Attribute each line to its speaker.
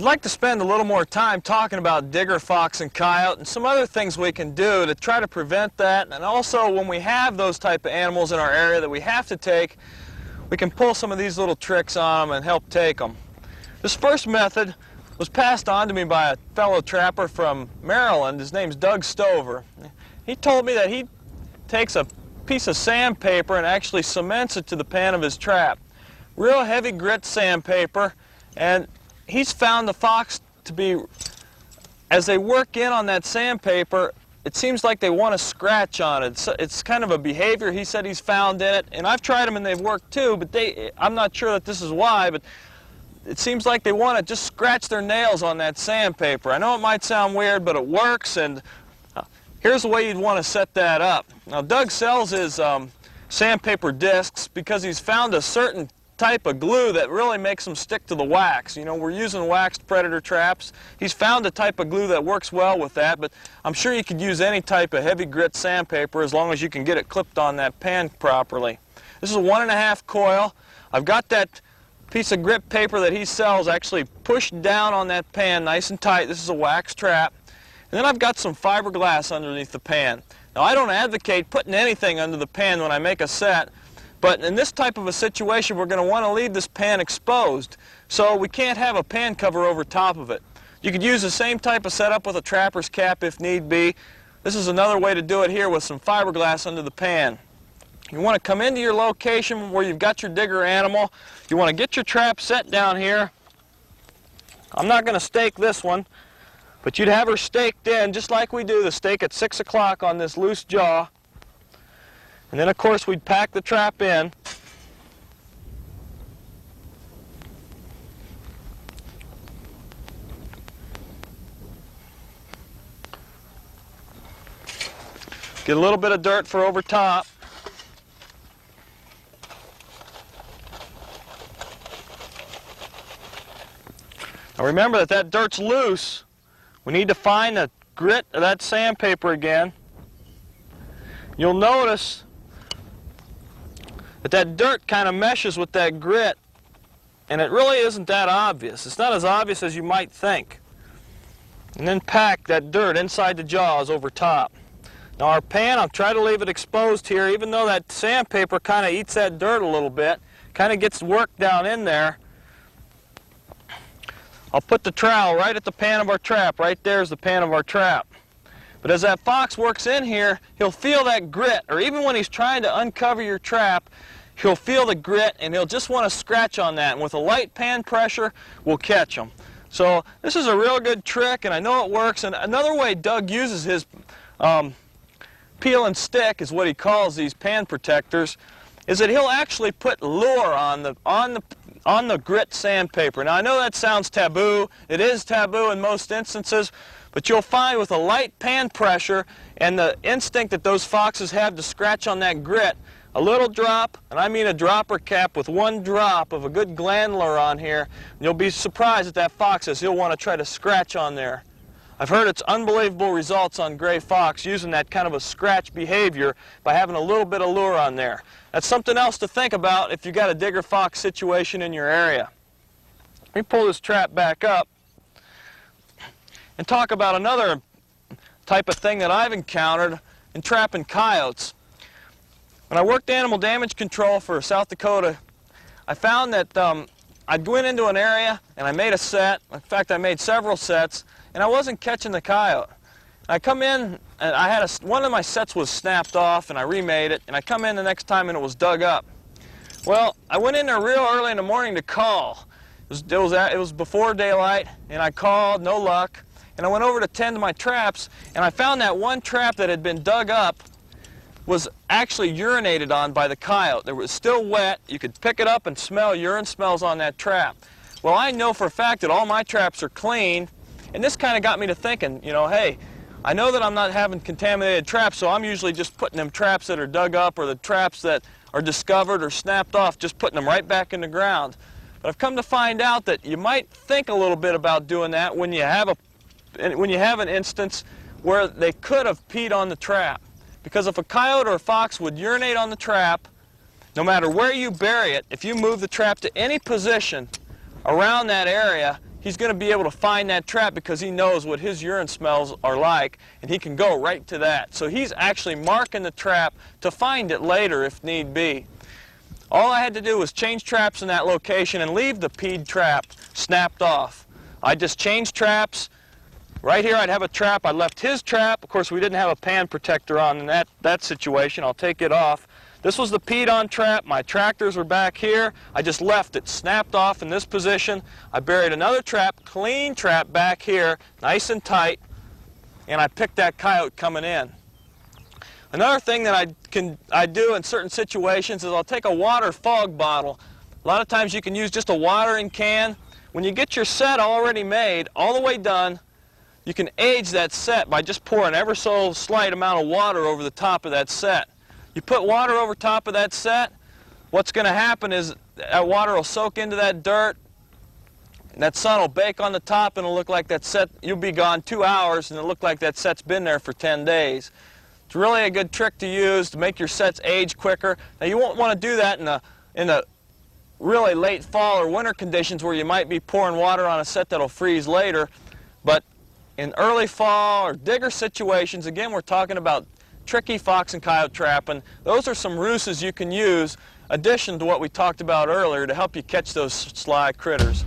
Speaker 1: I'd like to spend a little more time talking about digger fox and coyote and some other things we can do to try to prevent that, and also when we have those type of animals in our area that we have to take, we can pull some of these little tricks on them and help take them. This first method was passed on to me by a fellow trapper from Maryland. His name's Doug Stover. He told me that he takes a piece of sandpaper and actually cements it to the pan of his trap. Real heavy grit sandpaper, and he's found the fox to be, as they work in on that sandpaper, it seems like they want to scratch on it. It's kind of a behavior he said he's found in it, and I've tried them and they've worked too, but I'm not sure that this is why, but it seems like they want to just scratch their nails on that sandpaper. I know it might sound weird, but it works, and here's the way you'd want to set that up. Now, Doug sells his sandpaper discs because he's found a certain type of glue that really makes them stick to the wax. You know, we're using waxed predator traps. He's found a type of glue that works well with that, but I'm sure you could use any type of heavy grit sandpaper as long as you can get it clipped on that pan properly. This is a 1.5 coil. I've got that piece of grit paper that he sells actually pushed down on that pan nice and tight. This is a wax trap. And then I've got some fiberglass underneath the pan. Now, I don't advocate putting anything under the pan when I make a set, but in this type of a situation, we're going to want to leave this pan exposed, so we can't have a pan cover over top of it. You could use the same type of setup with a trapper's cap if need be. This is another way to do it here with some fiberglass under the pan. You want to come into your location where you've got your digger animal. You want to get your trap set down here. I'm not going to stake this one, but you'd have her staked in just like we do the stake at 6 o'clock on this loose jaw. And then, of course, we'd pack the trap in. Get a little bit of dirt for over top. Now remember that that dirt's loose. We need to find the grit of that sandpaper again. You'll notice that that dirt kind of meshes with that grit, and it really isn't that obvious. It's not as obvious as you might think. And then pack that dirt inside the jaws over top. Now our pan, I'll try to leave it exposed here, even though that sandpaper kind of eats that dirt a little bit, kind of gets work down in there. I'll put the trowel right at the pan of our trap. Right there's the pan of our trap. But as that fox works in here, he'll feel that grit, or even when he's trying to uncover your trap, he'll feel the grit and he'll just want to scratch on that, and with a light pan pressure, we'll catch him. So this is a real good trick, and I know it works. And another way Doug uses his peel and stick, is what he calls these pan protectors, is that he'll actually put lure on the grit sandpaper. Now I know that sounds taboo. It is taboo in most instances. But you'll find with a light pan pressure and the instinct that those foxes have to scratch on that grit, a little drop, and I mean a dropper cap with 1 drop of a good gland lure on here, and you'll be surprised at that fox as he'll want to try to scratch on there. I've heard it's unbelievable results on gray fox using that kind of a scratch behavior by having a little bit of lure on there. That's something else to think about if you've got a digger fox situation in your area. Let me pull this trap back up and talk about another type of thing that I've encountered in trapping coyotes. When I worked animal damage control for South Dakota, I found that I'd go into an area and I made a set. In fact, I made several sets, and I wasn't catching the coyote. I come in and I had one of my sets was snapped off, and I remade it, and I come in the next time and it was dug up. Well, I went in there real early in the morning to call. It was before daylight, and I called, no luck. And I went over to tend to my traps, and I found that one trap that had been dug up was actually urinated on by the coyote. It was still wet. You could pick it up and smell urine smells on that trap. Well, I know for a fact that all my traps are clean, and this kind of got me to thinking, you know, hey, I know that I'm not having contaminated traps, so I'm usually just putting them traps that are dug up or the traps that are discovered or snapped off, just putting them right back in the ground. But I've come to find out that you might think a little bit about doing that when you have an instance where they could have peed on the trap. Because if a coyote or a fox would urinate on the trap, no matter where you bury it, if you move the trap to any position around that area, he's going to be able to find that trap because he knows what his urine smells are like, and he can go right to that. So he's actually marking the trap to find it later if need be. All I had to do was change traps in that location and leave the peed trap snapped off. I just changed traps. Right here I'd have a trap. I left his trap. Of course, we didn't have a pan protector on in that situation. I'll take it off. This was the peed on trap. My tractors were back here. I just left it snapped off in this position. I buried another trap, clean trap back here, nice and tight, and I picked that coyote coming in. Another thing that I do in certain situations is I'll take a water fog bottle. A lot of times you can use just a watering can. When you get your set already made, all the way done, you can age that set by just pouring ever so slight amount of water over the top of that set. You put water over top of that set, what's going to happen is that water will soak into that dirt, and that sun will bake on the top, and it'll look like that set, you'll be gone 2 hours, and it'll look like that set's been there for 10 days. It's really a good trick to use to make your sets age quicker. Now you won't want to do that in the really late fall or winter conditions where you might be pouring water on a set that'll freeze later, but in early fall or digger situations, again, we're talking about tricky fox and coyote trapping. Those are some ruses you can use, addition to what we talked about earlier, to help you catch those sly critters.